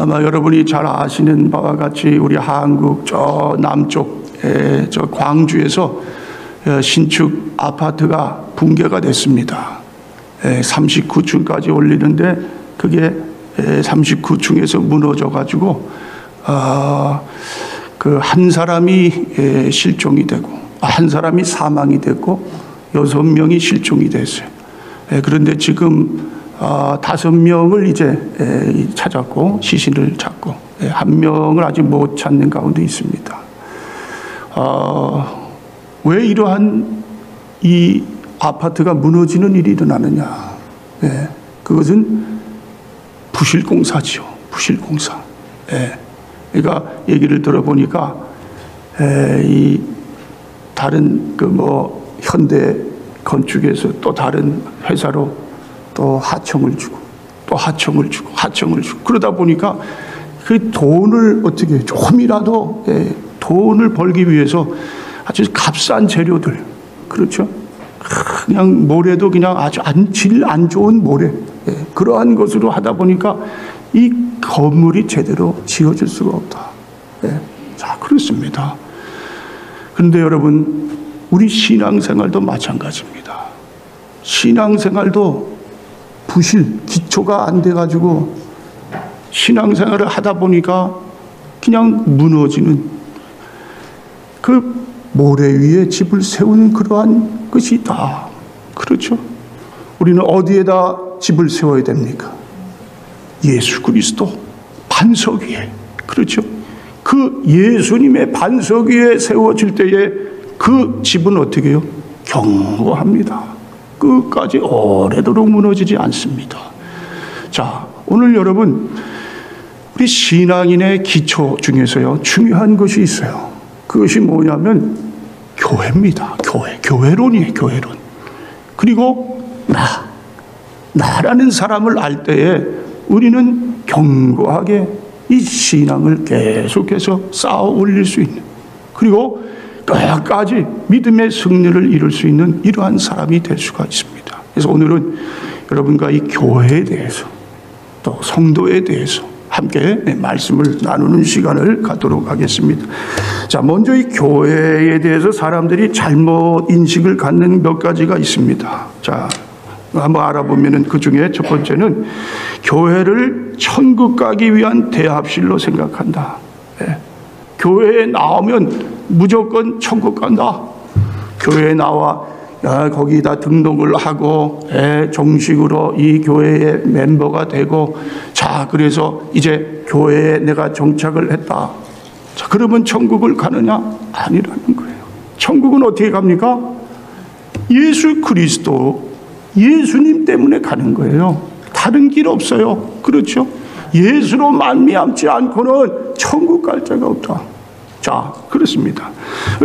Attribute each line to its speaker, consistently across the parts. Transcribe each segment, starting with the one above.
Speaker 1: 아마 여러분이 잘 아시는 바와 같이 우리 한국 저 남쪽의 저 광주에서 신축 아파트가 붕괴가 됐습니다. 39층까지 올리는데 그게 39층에서 무너져 가지고 그 한 사람이 실종이 되고 한 사람이 사망이 됐고 6명이 실종이 됐어요. 그런데 지금 5명을 이제 찾았고 시신을 찾고 1명을 아직 못 찾는 가운데 있습니다. 왜 이러한 이 아파트가 무너지는 일이 일어나느냐? 그것은 부실공사지요. 부실공사. 그러니까 얘기를 들어보니까 이 다른 그 뭐 현대 건축에서 또 다른 회사로 또 하청을 주고 또 하청을 주고 하청을 주고 그러다 보니까 그 돈을 어떻게 조금이라도 돈을 벌기 위해서 아주 값싼 재료들, 그렇죠? 그냥 모래도 그냥 아주 질 안 좋은 모래, 그러한 것으로 하다 보니까 이 건물이 제대로 지어질 수가 없다. 자, 그렇습니다. 그런데 여러분, 우리 신앙생활도 마찬가지입니다. 신앙생활도 기초가 안 돼가지고 신앙생활을 하다 보니까 그냥 무너지는 그 모래 위에 집을 세우는 그러한 것이 다 그렇죠. 우리는 어디에다 집을 세워야 됩니까? 예수 그리스도 반석 위에, 그렇죠. 그 예수님의 반석 위에 세워질 때에 그 집은 어떻게 해요? 견고합니다. 끝까지 오래도록 무너지지 않습니다. 자, 오늘 여러분, 우리 신앙인의 기초 중에서요, 중요한 것이 있어요. 그것이 뭐냐면 교회입니다. 교회론이에요. 교회론. 그리고 나라는 사람을 알 때에 우리는 견고하게 이 신앙을 계속해서 쌓아 올릴 수 있는, 그리고 끝까지 믿음의 승리를 이룰 수 있는 이러한 사람이 될 수가 있습니다. 그래서 오늘은 여러분과 이 교회에 대해서 또 성도에 대해서 함께 말씀을 나누는 시간을 갖도록 하겠습니다. 자, 먼저 이 교회에 대해서 사람들이 잘못 인식을 갖는 몇 가지가 있습니다. 자, 한번 알아보면은 그 중에 첫 번째는 교회를 천국 가기 위한 대합실로 생각한다. 교회에 나오면 무조건 천국 간다. 교회에 나와 거기다 등록을 하고 정식으로 이 교회의 멤버가 되고, 자, 그래서 이제 교회에 내가 정착을 했다. 자, 그러면 천국을 가느냐? 아니라는 거예요. 천국은 어떻게 갑니까? 예수 그리스도, 예수님 때문에 가는 거예요. 다른 길 없어요. 그렇죠? 예수로 말미암지 않고는 천국 갈 자가 없다. 자, 그렇습니다.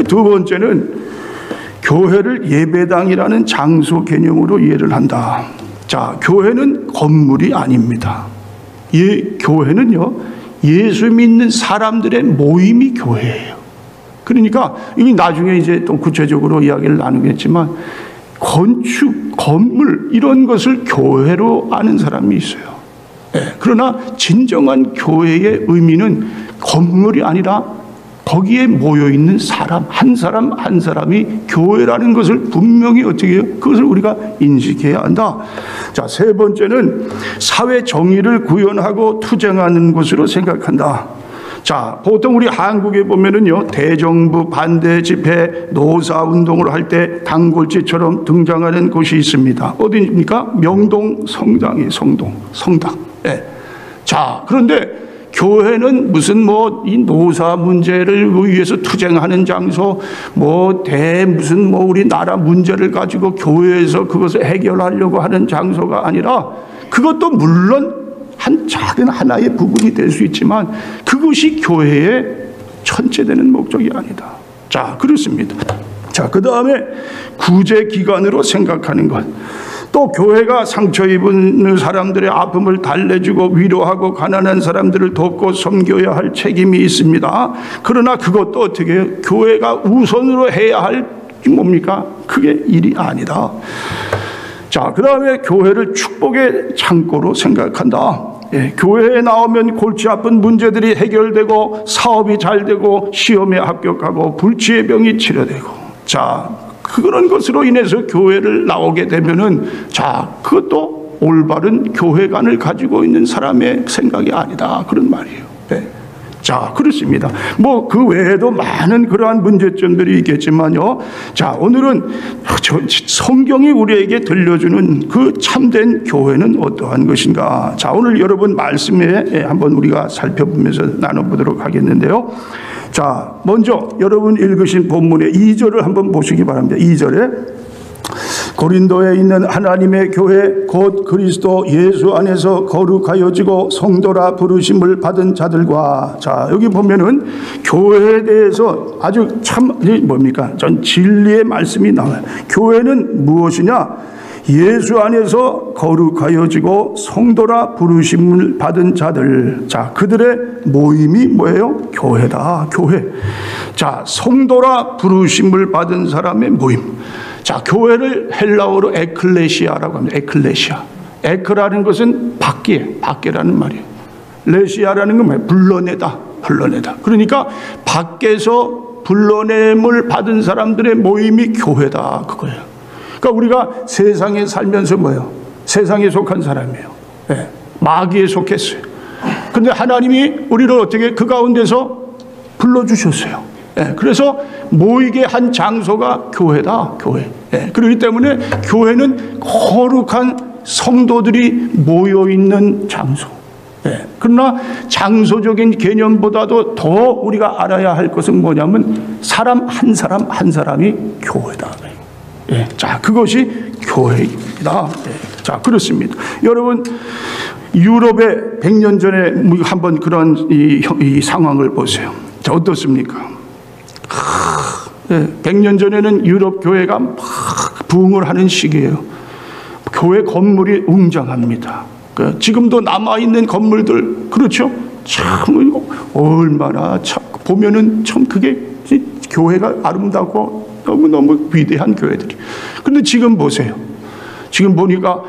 Speaker 1: 두 번째는 교회를 예배당이라는 장소 개념으로 이해를 한다. 자, 교회는 건물이 아닙니다. 교회는요, 예수 믿는 사람들의 모임이 교회예요. 그러니까 이게 나중에 이제 또 구체적으로 이야기를 나누겠지만, 건축, 건물 이런 것을 교회로 아는 사람이 있어요. 그러나 진정한 교회의 의미는 건물이 아니라 거기에 모여있는 사람 한 사람이 교회라는 것을 분명히 어떻게 해요? 그것을 우리가 인식해야 한다. 자, 세 번째는 사회 정의를 구현하고 투쟁하는 것으로 생각한다. 자, 보통 우리 한국에 보면은요, 대정부 반대 집회, 노사 운동을 할 때 단골지처럼 등장하는 곳이 있습니다. 어디입니까? 명동 성당이에요. 성당. 자, 그런데 교회는 무슨 이 노사 문제를 위해서 투쟁하는 장소, 무슨 우리나라 문제를 가지고 교회에서 그것을 해결하려고 하는 장소가 아니라, 그것도 물론 한 작은 하나의 부분이 될 수 있지만 그것이 교회의 전체되는 목적이 아니다. 자, 그렇습니다. 자, 그 다음에 구제기관으로 생각하는 것. 또 교회가 상처 입은 사람들의 아픔을 달래주고 위로하고 가난한 사람들을 돕고 섬겨야 할 책임이 있습니다. 그러나 그것도 어떻게 해요? 교회가 우선으로 해야 할 뭡니까? 그게 일이 아니다. 자, 그 다음에 교회를 축복의 창고로 생각한다. 교회에 나오면 골치 아픈 문제들이 해결되고 사업이 잘 되고 시험에 합격하고 불치의 병이 치료되고, 자, 그런 것으로 인해서 교회를 나오게 되면은, 자, 그것도 올바른 교회관을 가지고 있는 사람의 생각이 아니다, 그런 말이에요. 자, 그렇습니다. 뭐 그 외에도 많은 그러한 문제점들이 있겠지만요. 자, 오늘은 성경이 우리에게 들려주는 그 참된 교회는 어떠한 것인가. 자, 오늘 여러분 말씀에 한번 우리가 살펴보면서 나눠보도록 하겠는데요. 자, 먼저 여러분 읽으신 본문의 2절을 한번 보시기 바랍니다. 2절에 고린도에 있는 하나님의 교회 곧 그리스도 예수 안에서 거룩하여지고 성도라 부르심을 받은 자들과, 자, 여기 보면은 교회에 대해서 아주 참 뭡니까? 전 진리의 말씀이 나와요. 교회는 무엇이냐? 예수 안에서 거룩하여지고 성도라 부르심을 받은 자들. 자, 그들의 모임이 뭐예요? 교회다. 교회. 자, 성도라 부르심을 받은 사람의 모임. 자, 교회를 헬라어로 에클레시아라고 합니다. 에클레시아. 에크라는 것은 밖에라는 말이에요. 레시아라는 건 뭐예요? 불러내다. 불러내다. 그러니까 밖에서 불러냄을 받은 사람들의 모임이 교회다, 그거예요. 그러니까 우리가 세상에 살면서 뭐예요? 세상에 속한 사람이에요. 마귀에 속했어요. 근데 하나님이 우리를 어떻게 그 가운데서 불러주셨어요. 그래서 모이게 한 장소가 교회다, 교회. 그렇기 때문에 교회는 거룩한 성도들이 모여있는 장소. 그러나 장소적인 개념보다도 더 우리가 알아야 할 것은 뭐냐면 사람 한 사람이 교회다. 자, 그것이 교회입니다. 자, 그렇습니다. 여러분, 유럽에 100년 전에 한번 그런 이 상황을 보세요. 자, 어떻습니까? 100년 전에는 유럽 교회가 막 부흥을 하는 시기예요. 교회 건물이 웅장합니다. 지금도 남아있는 건물들, 그렇죠? 참 얼마나 참 보면은 참 그게 교회가 아름다고 너무너무 위대한 교회들이. 근데 지금 보세요. 지금 보니까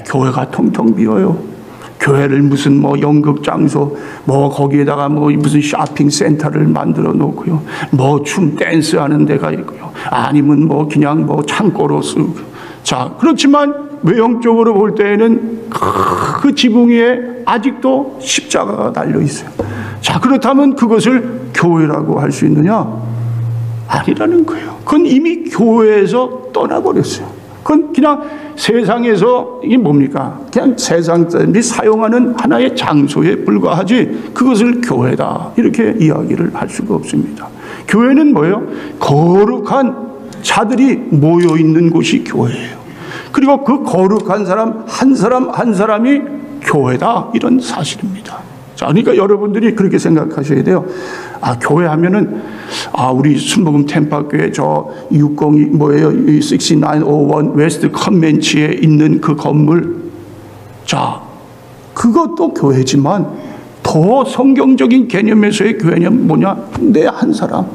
Speaker 1: 교회가 텅텅 비어요. 교회를 무슨 뭐 연극 장소, 뭐 거기에다가 뭐 무슨 쇼핑 센터를 만들어 놓고요. 뭐 춤 댄스 하는 데가 있고요. 아니면 뭐 그냥 뭐 창고로 쓰고. 자, 그렇지만 외형적으로 볼 때에는 그 지붕 위에 아직도 십자가가 달려 있어요. 자, 그렇다면 그것을 교회라고 할 수 있느냐? 아니라는 거예요. 그건 이미 교회에서 떠나버렸어요. 그건 그냥 세상에서 이게 뭡니까? 그냥 세상 사람들이 사용하는 하나의 장소에 불과하지 그것을 교회다 이렇게 이야기를 할 수가 없습니다. 교회는 뭐예요? 거룩한 자들이 모여있는 곳이 교회예요. 그리고 그 거룩한 사람 한 사람이 교회다, 이런 사실입니다. 자, 그러니까 여러분들이 그렇게 생각하셔야 돼요. 교회 하면은 우리 순복음 템파교회 저 602 뭐예요? 6901 웨스트 컨벤치에 있는 그 건물. 자, 그것도 교회지만 더 성경적인 개념에서의 교회는 뭐냐? 내 한 사람.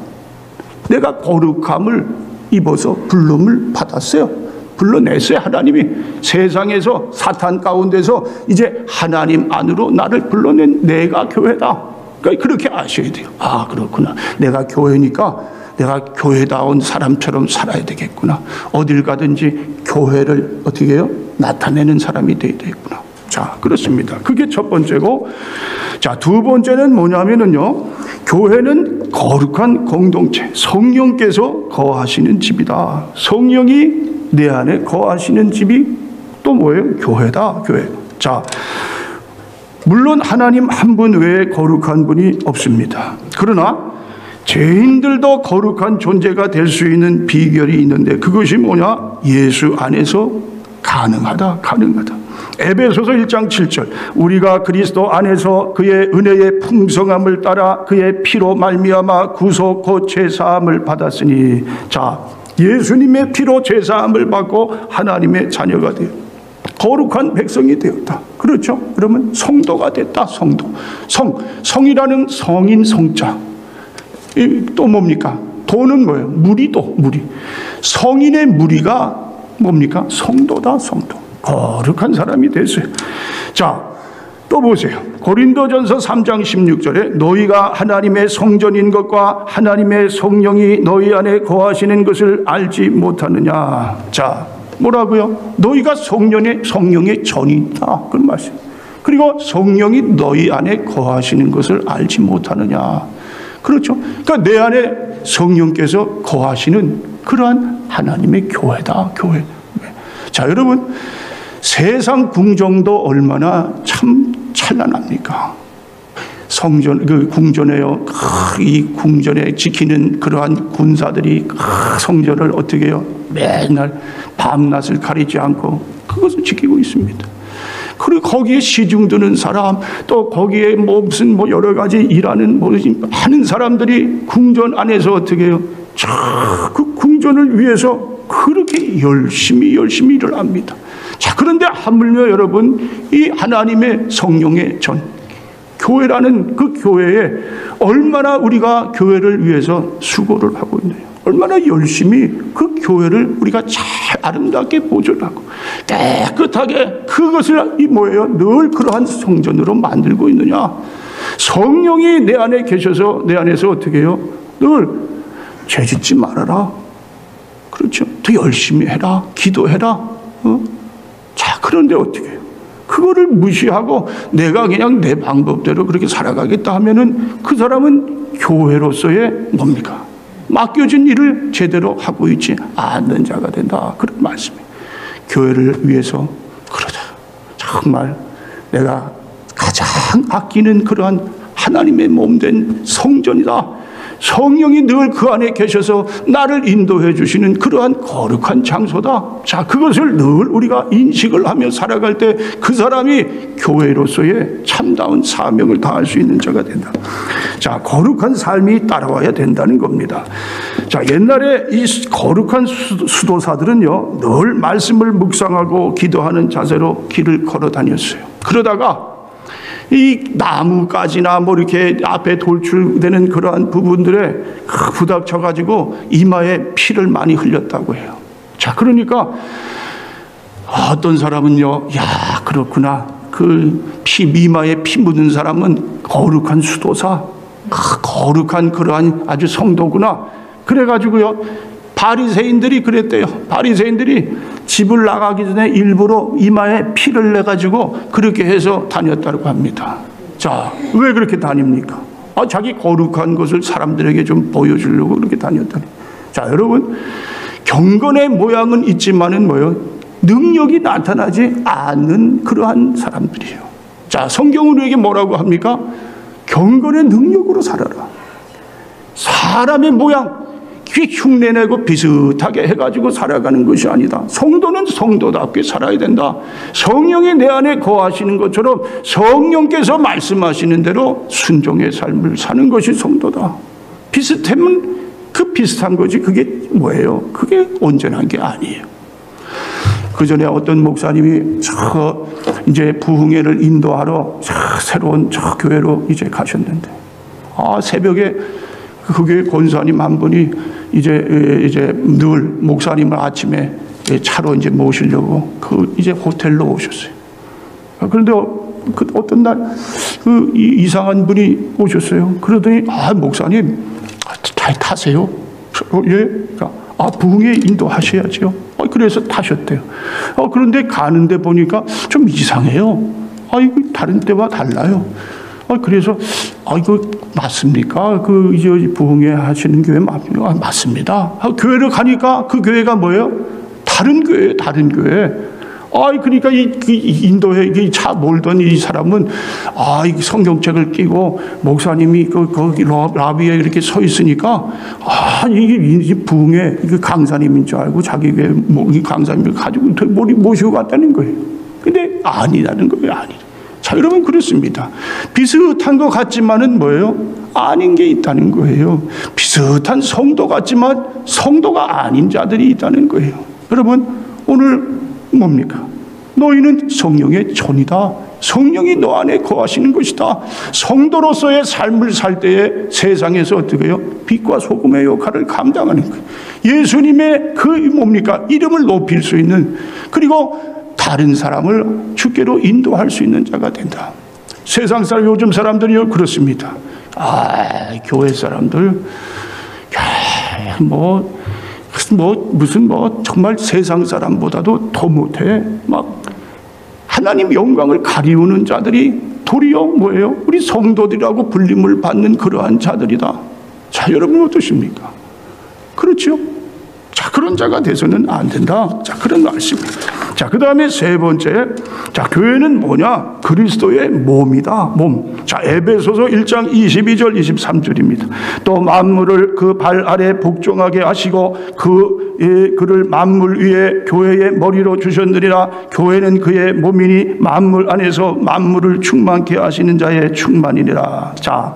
Speaker 1: 내가 거룩함을 입어서 부름을 받았어요. 불러냈어요. 하나님이 세상에서 사탄 가운데서 이제 하나님 안으로 나를 불러낸 내가 교회다. 그러니까 그렇게 아셔야 돼요. 그렇구나. 내가 교회니까 내가 교회다운 사람처럼 살아야 되겠구나. 어딜 가든지 교회를 어떻게 해요? 나타내는 사람이 되어야 되겠구나. 자, 그렇습니다. 그게 첫 번째고, 자, 두 번째는 뭐냐면은요, 교회는 거룩한 공동체, 성령께서 거하시는 집이다. 성령이 내 안에 거하시는 집이 또 뭐예요? 교회다, 교회. 자, 물론 하나님 한 분 외에 거룩한 분이 없습니다. 그러나 죄인들도 거룩한 존재가 될 수 있는 비결이 있는데 그것이 뭐냐? 예수 안에서 가능하다. 에베소서 1장 7절 우리가 그리스도 안에서 그의 은혜의 풍성함을 따라 그의 피로 말미암아 구속 곧 죄사함을 받았으니, 자, 예수님의 피로 죄사함을 받고 하나님의 자녀가 되어 거룩한 백성이 되었다. 그렇죠? 그러면 성도가 됐다. 성도. 성이라는 성인 성자. 또 뭡니까? 도는 뭐예요? 무리도, 무리. 성인의 무리가 뭡니까? 성도다, 성도. 거룩한 사람이 됐어요. 자, 또 보세요. 고린도전서 3장 16절에 너희가 하나님의 성전인 것과 하나님의 성령이 너희 안에 거하시는 것을 알지 못하느냐. 자, 뭐라고요? 너희가 성령의 전이다. 그런 말씀. 그리고 성령이 너희 안에 거하시는 것을 알지 못하느냐. 그렇죠. 그러니까 내 안에 성령께서 거하시는 그러한 하나님의 교회다. 교회. 자, 여러분, 세상 궁정도 얼마나 참 찬란합니까? 성전, 궁전에요. 이 궁전에 지키는 그러한 군사들이 성전을 어떻게 해요? 맨날 밤낮을 가리지 않고 그것을 지키고 있습니다. 그리고 거기에 시중 드는 사람, 또 거기에 무슨 여러 가지 일하는 하는 사람들이 궁전 안에서 어떻게 해요? 그 궁전을 위해서 그렇게 열심히 일을 합니다. 자, 그런데 하물며 여러분, 이 하나님의 성령의 전, 교회라는 그 교회에 얼마나 우리가 교회를 위해서 수고를 하고 있나요? 얼마나 열심히 그 교회를 우리가 잘 아름답게 보존하고 깨끗하게 그것을 늘 그러한 성전으로 만들고 있느냐. 성령이 내 안에 계셔서 내 안에서 어떻게 해요? 늘 죄짓지 말아라. 그렇죠. 더 열심히 해라. 기도해라. 자, 그런데 어떻게 해요? 그거를 무시하고 내가 그냥 내 방법대로 그렇게 살아가겠다 하면은 그 사람은 교회로서의 뭡니까? 맡겨진 일을 제대로 하고 있지 않는 자가 된다. 그런 말씀이에요. 교회를 위해서 그러자. 정말 내가 가장 아끼는 그러한 하나님의 몸된 성전이다. 성령이 늘 그 안에 계셔서 나를 인도해 주시는 그러한 거룩한 장소다. 자, 그것을 늘 우리가 인식을 하며 살아갈 때 그 사람이 교회로서의 참다운 사명을 다할 수 있는 자가 된다. 자, 거룩한 삶이 따라와야 된다는 겁니다. 자, 옛날에 이 거룩한 수도사들은요, 늘 말씀을 묵상하고 기도하는 자세로 길을 걸어 다녔어요. 그러다가 이 나무가지나 이렇게 앞에 돌출되는 그러한 부분들에 부닥쳐가지고 이마에 피를 많이 흘렸다고 해요. 자, 그러니까 어떤 사람은요, 야, 그렇구나. 이마에 피 묻은 사람은 거룩한 수도사, 거룩한 그러한 아주 성도구나. 그래가지고요, 바리새인들이 그랬대요. 바리새인들이 집을 나가기 전에 일부러 이마에 피를 내가지고 그렇게 해서 다녔다고 합니다. 자, 왜 그렇게 다닙니까? 자기 거룩한 것을 사람들에게 좀 보여주려고 그렇게 다녔다니. 자, 여러분, 경건의 모양은 있지만은 능력이 나타나지 않는 그러한 사람들이에요. 자, 성경은 우리에게 뭐라고 합니까? 경건의 능력으로 살아라. 사람의 모양, 흉내내고 비슷하게 해가지고 살아가는 것이 아니다. 성도는 성도답게 살아야 된다. 성령이 내 안에 거하시는 것처럼 성령께서 말씀하시는 대로 순종의 삶을 사는 것이 성도다. 비슷하면 그 비슷한 거지 그게 뭐예요? 그게 온전한 게 아니에요. 그 전에 어떤 목사님이 이제 부흥회를 인도하러 새로운 교회로 이제 가셨는데, 새벽에 그 교회 권사님 한 분이 이제 늘 목사님을 아침에 차로 이제 모시려고 이제 호텔로 오셨어요. 그런데 어떤 날 이상한 분이 오셨어요. 그러더니 목사님 잘 타세요? 예. 부흥회 인도하셔야죠. 그래서 타셨대요. 그런데 가는데 보니까 좀 이상해요. 이거 다른 때와 달라요. 그래서 이거 맞습니까? 이제 부흥회 하시는 교회 맞습니다. 교회를 가니까 그 교회가 뭐예요? 다른 교회예요. 다른 교회. 그러니까 이 인도에 차 몰던 이 사람은 이 성경책을 끼고 목사님이 거기 라비에 이렇게 서 있으니까 이게 부흥회 강사님인 줄 알고 자기 교회 강사님을 가지고 모시고 갔다는 거예요. 근데 아니라는 거예요. 자, 여러분, 그렇습니다. 비슷한 것 같지만은 뭐예요? 아닌 게 있다는 거예요. 비슷한 성도 같지만 성도가 아닌 자들이 있다는 거예요. 여러분, 오늘 뭡니까? 너희는 성령의 전이다. 성령이 너 안에 거하시는 것이다. 성도로서의 삶을 살 때에 세상에서 어떻게 해요? 빛과 소금의 역할을 감당하는 거예요. 예수님의 이름을 높일 수 있는, 그리고 다른 사람을 주께로 인도할 수 있는 자가 된다. 세상 사람, 요즘 사람들이 그렇습니다. 교회 사람들, 무슨 정말 세상 사람보다도 더 못해. 막 하나님 영광을 가리우는 자들이 도리어 뭐예요? 우리 성도들이라고 불림을 받는 그러한 자들이다. 자, 여러분 어떠십니까? 그렇죠? 자, 그런 자가 돼서는 안 된다. 자, 그런 말씀입니다. 자, 그 다음에 세 번째. 자, 교회는 뭐냐? 그리스도의 몸이다. 몸. 자, 에베소서 1장 22절 23절입니다. 또 만물을 그 발 아래 복종하게 하시고 그를 만물 위에 교회의 머리로 주셨느니라. 교회는 그의 몸이니 만물 안에서 만물을 충만케 하시는 자의 충만이니라. 자,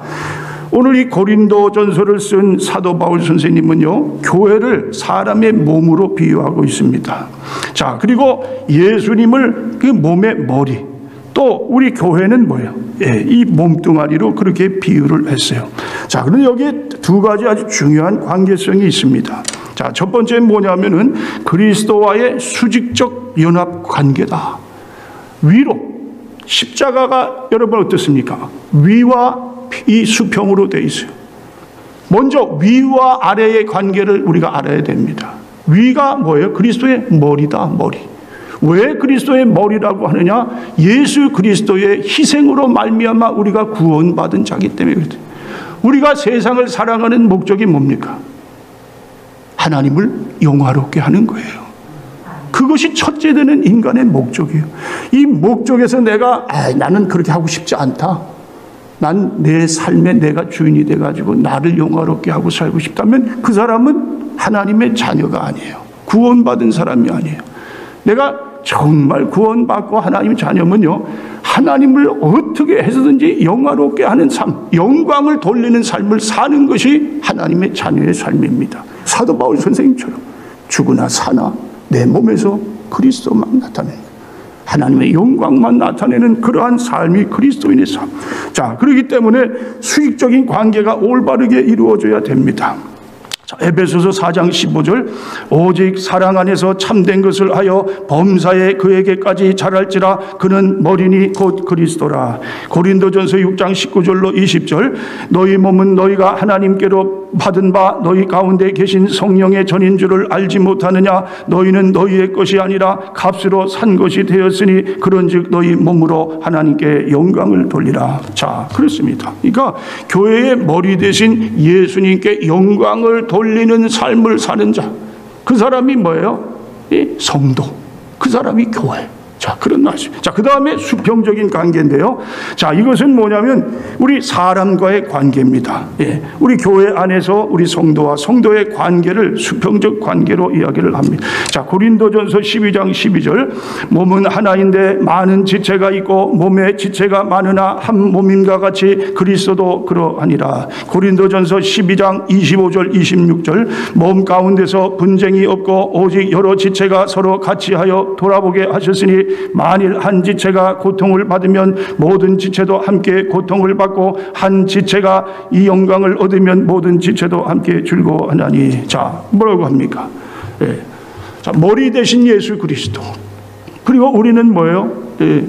Speaker 1: 오늘 이 고린도전서를 쓴 사도 바울 선생님은요, 교회를 사람의 몸으로 비유하고 있습니다. 자, 그리고 예수님을 그 몸의 머리, 또 우리 교회는 뭐예요? 이 몸뚱아리로 그렇게 비유를 했어요. 자, 그런데 여기에 두 가지 아주 중요한 관계성이 있습니다. 자, 첫 번째는 뭐냐면은 그리스도와의 수직적 연합 관계다. 위로 십자가가 여러분 어떻습니까? 위와 이 수평으로 되어 있어요. 먼저 위와 아래의 관계를 우리가 알아야 됩니다. 위가 뭐예요? 그리스도의 머리다. 머리. 왜 그리스도의 머리라고 하느냐? 예수 그리스도의 희생으로 말미암아 우리가 구원받은 자기 때문에 그렇죠. 우리가 세상을 사랑하는 목적이 뭡니까? 하나님을 영화롭게 하는 거예요. 그것이 첫째 되는 인간의 목적이에요. 이 목적에서 내가 나는 그렇게 하고 싶지 않다. 난 내 삶에 내가 주인이 돼가지고 나를 영화롭게 하고 살고 싶다면 그 사람은 하나님의 자녀가 아니에요. 구원받은 사람이 아니에요. 내가 정말 구원받고 하나님의 자녀면요, 하나님을 어떻게 해서든지 영화롭게 하는 삶, 영광을 돌리는 삶을 사는 것이 하나님의 자녀의 삶입니다. 사도 바울 선생님처럼 죽으나 사나 내 몸에서 그리스도만 나타내는 거예요. 하나님의 영광만 나타내는 그러한 삶이 그리스도인의 삶. 자, 그렇기 때문에 수익적인 관계가 올바르게 이루어져야 됩니다. 자, 에베소서 4장 15절 오직 사랑 안에서 참된 것을 하여 범사에 그에게까지 자랄지라 그는 머리니 곧 그리스도라. 고린도전서 6장 19절로 20절 너희 몸은 너희가 하나님께로 받은 바 너희 가운데 계신 성령의 전인 줄을 알지 못하느냐. 너희는 너희의 것이 아니라 값으로 산 것이 되었으니 그런즉 너희 몸으로 하나님께 영광을 돌리라. 자, 그렇습니다. 그러니까 교회의 머리 대신 예수님께 영광을 돌리는 삶을 사는 자, 그 사람이 뭐예요? 성도. 그 사람이 교회. 자, 그런 말씀. 자, 그 다음에 수평적인 관계인데요. 자, 이것은 뭐냐면 우리 사람과의 관계입니다. 우리 교회 안에서 우리 성도와 성도의 관계를 수평적 관계로 이야기를 합니다. 자, 고린도전서 12장 12절 몸은 하나인데 많은 지체가 있고 몸에 지체가 많으나 한 몸임과 같이 그리스도도 그러하니라. 고린도전서 12장 25절 26절 몸 가운데서 분쟁이 없고 오직 여러 지체가 서로 같이 하여 돌아보게 하셨으니 만일 한 지체가 고통을 받으면 모든 지체도 함께 고통을 받고 한 지체가 이 영광을 얻으면 모든 지체도 함께 즐거워하나니. 자, 뭐라고 합니까? 자, 머리 대신 예수 그리스도. 그리고 우리는 뭐예요?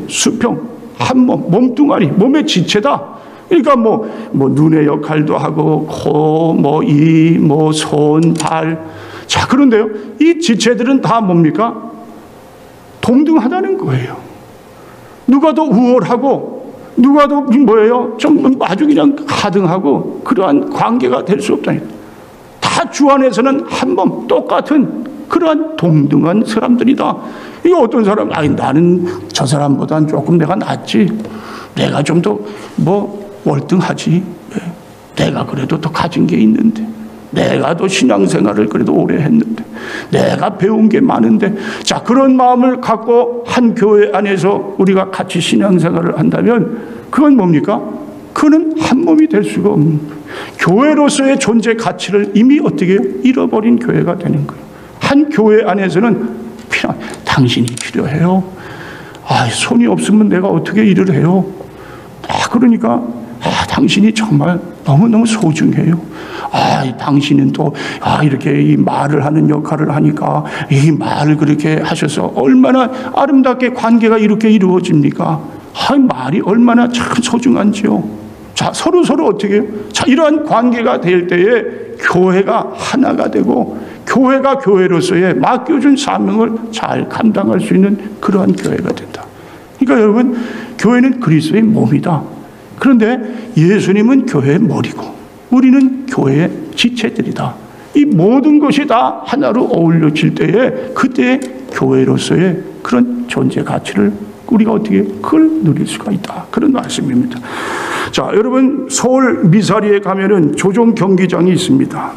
Speaker 1: 수평, 한 몸, 몸뚱아리, 몸의 지체다. 그러니까 뭐 눈의 역할도 하고 코, 이, 손, 발. 자, 그런데요, 이 지체들은 다 뭡니까? 동등하다는 거예요. 누가 더 우월하고 누가 더 뭐예요? 좀 아주 그냥 하등하고 그러한 관계가 될 수 없다니까. 다 주 안에서는 한 몸 똑같은 그러한 동등한 사람들이다. 이거 어떤 사람? 나는 저 사람보다는 조금 내가 낫지. 내가 좀 더 월등하지. 내가 그래도 더 가진 게 있는데. 내가 더 신앙생활을 그래도 오래 했는데, 내가 배운 게 많은데. 자, 그런 마음을 갖고 한 교회 안에서 우리가 같이 신앙생활을 한다면 그건 뭡니까? 그는 한 몸이 될 수가 없는 거예요. 교회로서의 존재 가치를 이미 어떻게 해요? 잃어버린 교회가 되는 거예요. 한 교회 안에서는 당신이 필요해요. 손이 없으면 내가 어떻게 일을 해요? 그러니까 당신이 정말 너무너무 소중해요. 당신은 또 이렇게 이 말을 하는 역할을 하니까 이 말을 그렇게 하셔서 얼마나 아름답게 관계가 이렇게 이루어집니까? 말이 얼마나 참 소중한지요. 자, 서로 어떻게 해요? 자, 이러한 관계가 될 때에 교회가 하나가 되고 교회가 교회로서의 맡겨준 사명을 잘 감당할 수 있는 그러한 교회가 된다. 그러니까 여러분, 교회는 그리스도의 몸이다. 그런데 예수님은 교회의 머리고 우리는 교회의 지체들이다. 이 모든 것이 다 하나로 어울려질 때에 그때 교회로서의 그런 존재 가치를 우리가 어떻게 그걸 누릴 수가 있다. 그런 말씀입니다. 자, 여러분, 서울 미사리에 가면은 조종 경기장이 있습니다.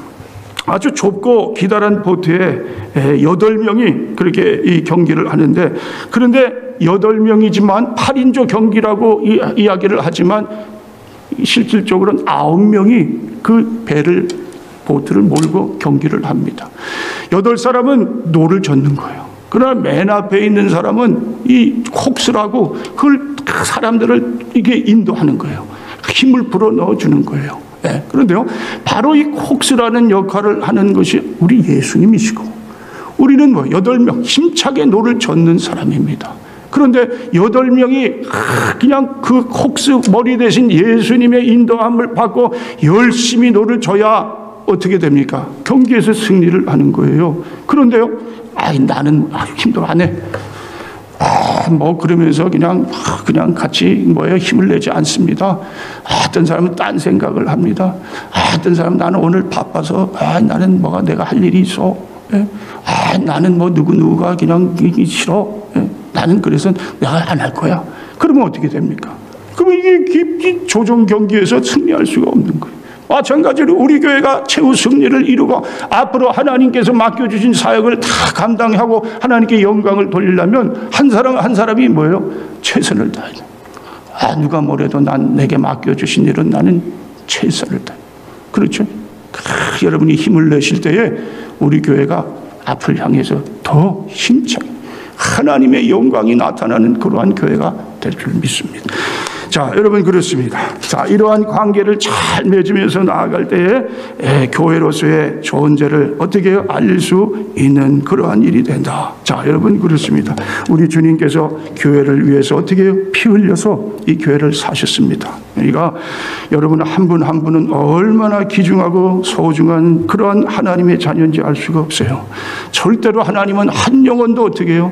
Speaker 1: 아주 좁고 기다란 보트에 8명이 그렇게 이 경기를 하는데, 그런데 8명이지만 8인조 경기라고 이야기를 하지만 실질적으로는 9명이 그 보트를 몰고 경기를 합니다. 8사람은 노를 젓는 거예요. 그러나 맨 앞에 있는 사람은 이 콕스라고 그 사람들을 이게 인도하는 거예요. 힘을 불어 넣어주는 거예요. 네. 그런데요, 바로 이 콕스라는 역할을 하는 것이 우리 예수님이시고, 우리는 8명 힘차게 노를 젓는 사람입니다. 그런데 8명이 그냥 그 콕스 머리 대신 예수님의 인도함을 받고 열심히 노를 져야 어떻게 됩니까? 경기에서 승리를 하는 거예요. 그런데요, 나는 힘들어 안 해. 그러면서 그냥 같이 힘을 내지 않습니다. 어떤 사람은 딴 생각을 합니다. 어떤 사람은 나는 오늘 바빠서, 나는 내가 할 일이 있어. 나는 누구가 그냥 싫어. 나는 그래서 내가 안 할 거야. 그러면 어떻게 됩니까? 그러면 이게 조종 경기에서 승리할 수가 없는 거예요. 마찬가지로 우리 교회가 최후 승리를 이루고 앞으로 하나님께서 맡겨주신 사역을 다 감당하고 하나님께 영광을 돌리려면 한 사람 한 사람이 뭐예요? 최선을 다해야 돼요. 누가 뭐래도 내게 맡겨주신 일은 나는 최선을 다해. 그렇죠? 여러분이 힘을 내실 때에 우리 교회가 앞을 향해서 더 힘차게 하나님의 영광이 나타나는 그러한 교회가 될 줄 믿습니다. 자, 여러분, 그렇습니다. 자, 이러한 관계를 잘 맺으면서 나아갈 때에 교회로서의 존재를 어떻게 알릴 수 있는 그러한 일이 된다. 자, 여러분, 그렇습니다. 우리 주님께서 교회를 위해서 어떻게 피 흘려서 이 교회를 사셨습니다. 그러니까 여러분 한 분 한 분은 얼마나 귀중하고 소중한 그러한 하나님의 자녀인지 알 수가 없어요. 절대로 하나님은 한 영혼도 어떻게 해요?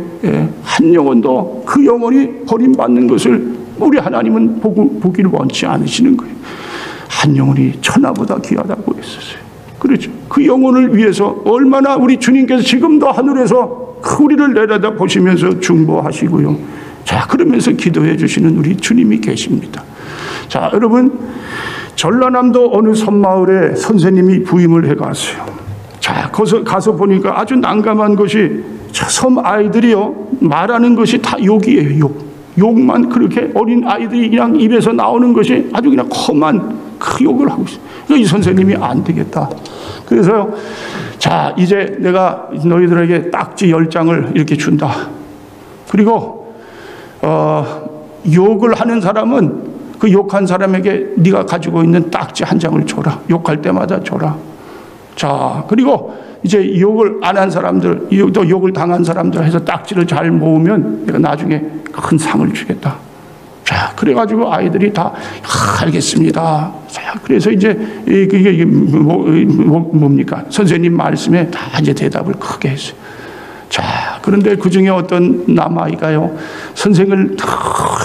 Speaker 1: 한 영혼도 그 영혼이 버림받는 것을 우리 하나님은 보기를 원치 않으시는 거예요. 한 영혼이 천하보다 귀하다고 했었어요. 그렇죠. 그 영혼을 위해서 얼마나 우리 주님께서 지금도 하늘에서 우리를 내려다 보시면서 중보하시고요. 자, 그러면서 기도해 주시는 우리 주님이 계십니다. 자, 여러분, 전라남도 어느 섬마을에 선생님이 부임을 해갔어요. 자, 가서 보니까 아주 난감한 것이 섬 아이들이요, 말하는 것이 다 욕이에요. 욕만, 그렇게 어린 아이들이 그냥 입에서 나오는 것이 아주 그냥 험한 그 욕을 하고 있어요. 그러니까 이 선생님이 안 되겠다. 그래서요, 자, 이제 내가 너희들에게 딱지 10장을 이렇게 준다. 그리고 욕을 하는 사람은 그 욕한 사람에게 네가 가지고 있는 딱지 1장을 줘라. 욕할 때마다 줘라. 자, 그리고 이제 욕을 안 한 사람들, 또 욕을 당한 사람들 해서 딱지를 잘 모으면 내가 나중에 큰 상을 주겠다. 자, 그래가지고 아이들이 다 알겠습니다. 자, 그래서 이제 이게 뭡니까? 선생님 말씀에 다 이제 대답을 크게 했어요. 자, 그런데 그 중에 어떤 남아이가요, 선생을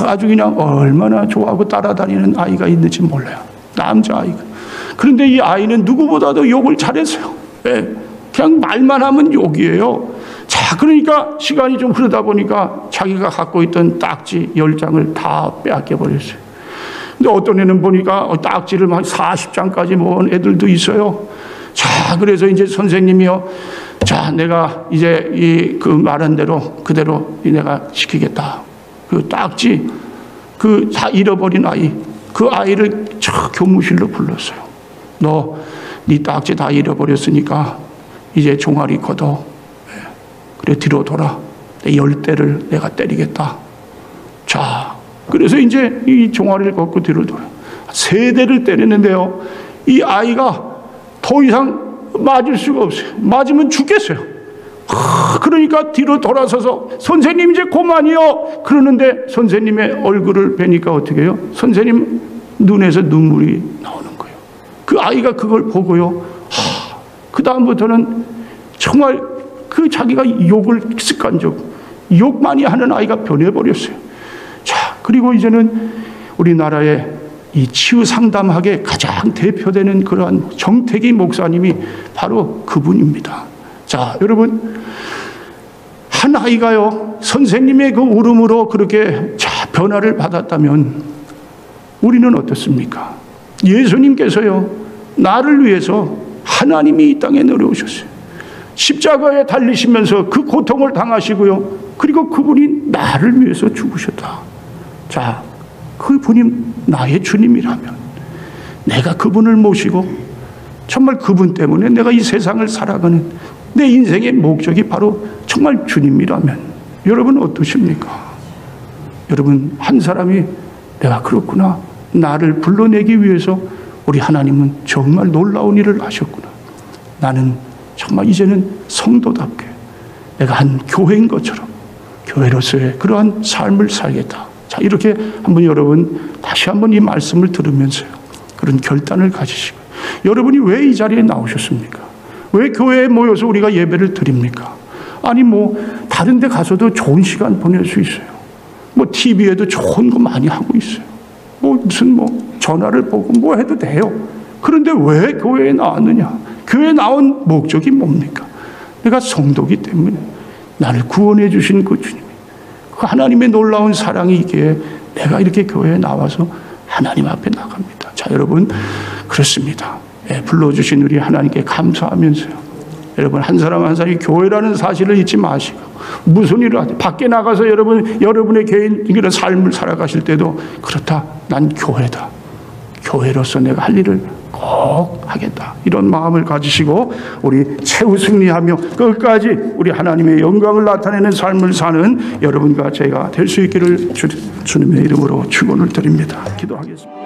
Speaker 1: 아주 그냥 얼마나 좋아하고 따라다니는 아이가 있는지 몰라요. 남자아이가. 그런데 이 아이는 누구보다도 욕을 잘했어요. 그냥 말만 하면 욕이에요. 자, 그러니까 시간이 좀 흐르다 보니까 자기가 갖고 있던 딱지 10장을 다 빼앗겨 버렸어요. 근데 어떤 애는 보니까 딱지를 한 40장까지 모은 애들도 있어요. 자, 그래서 이제 선생님이요, 자, 내가 이제 그 말한 대로 그대로 내가 시키겠다. 그 딱지, 그 다 잃어버린 아이, 그 아이를 저 교무실로 불렀어요. 너, 네 딱지 다 잃어버렸으니까 이제 종아리 걷어. 그래, 뒤로 돌아. 내 10대를 내가 때리겠다. 자, 그래서 이제 이 종아리를 걷고 뒤로 돌아. 3대를 때리는데요, 이 아이가 더 이상 맞을 수가 없어요. 맞으면 죽겠어요. 그러니까 뒤로 돌아서서 선생님 이제 그만이요. 그러는데 선생님의 얼굴을 뵈니까 어떻게 해요? 선생님 눈에서 눈물이 나오는 거예요. 그 아이가 그걸 보고요. 그 다음부터는 정말 그 자기가 욕을 습관적으로 욕 많이 하는 아이가 변해버렸어요. 자, 그리고 이제는 우리나라의 이 치유 상담학의 가장 대표되는 그러한 정태기 목사님이 바로 그분입니다. 자, 여러분, 한 아이가요, 선생님의 그 울음으로 그렇게 변화를 받았다면 우리는 어떻습니까? 예수님께서요, 나를 위해서 하나님이 이 땅에 내려오셨어요. 십자가에 달리시면서 그 고통을 당하시고요, 그리고 그분이 나를 위해서 죽으셨다. 자, 그분이 나의 주님이라면 내가 그분을 모시고 정말 그분 때문에 내가 이 세상을 살아가는 내 인생의 목적이 바로 정말 주님이라면 여러분 어떠십니까? 여러분, 한 사람이 내가 그렇구나, 나를 불러내기 위해서 우리 하나님은 정말 놀라운 일을 하셨구나, 나는 정말 이제는 성도답게 내가 한 교회인 것처럼 교회로서의 그러한 삶을 살겠다. 자, 이렇게 한번 여러분 다시 한번 이 말씀을 들으면서요, 그런 결단을 가지시고, 여러분이 왜 이 자리에 나오셨습니까? 왜 교회에 모여서 우리가 예배를 드립니까? 아니 뭐 다른 데 가서도 좋은 시간 보낼 수 있어요. 뭐 TV에도 좋은 거 많이 하고 있어요. 뭐 무슨 뭐 전화를 보고 뭐 해도 돼요. 그런데 왜 교회에 나왔느냐? 교회에 나온 목적이 뭡니까? 내가 성도기 때문에 나를 구원해 주신 그 주님, 그 하나님의 놀라운 사랑이 있기에 내가 이렇게 교회에 나와서 하나님 앞에 나갑니다. 자, 여러분, 그렇습니다. 불러주신 우리 하나님께 감사하면서요, 여러분 한 사람 한 사람이 교회라는 사실을 잊지 마시고, 무슨 일을 하든 밖에 나가서 여러분의 개인 이런 삶을 살아가실 때도 그렇다, 난 교회다, 교회로서 내가 할 일을 꼭 하겠다, 이런 마음을 가지시고 우리 최후 승리하며 끝까지 우리 하나님의 영광을 나타내는 삶을 사는 여러분과 제가 될 수 있기를 주님의 이름으로 축원을 드립니다. 기도하겠습니다.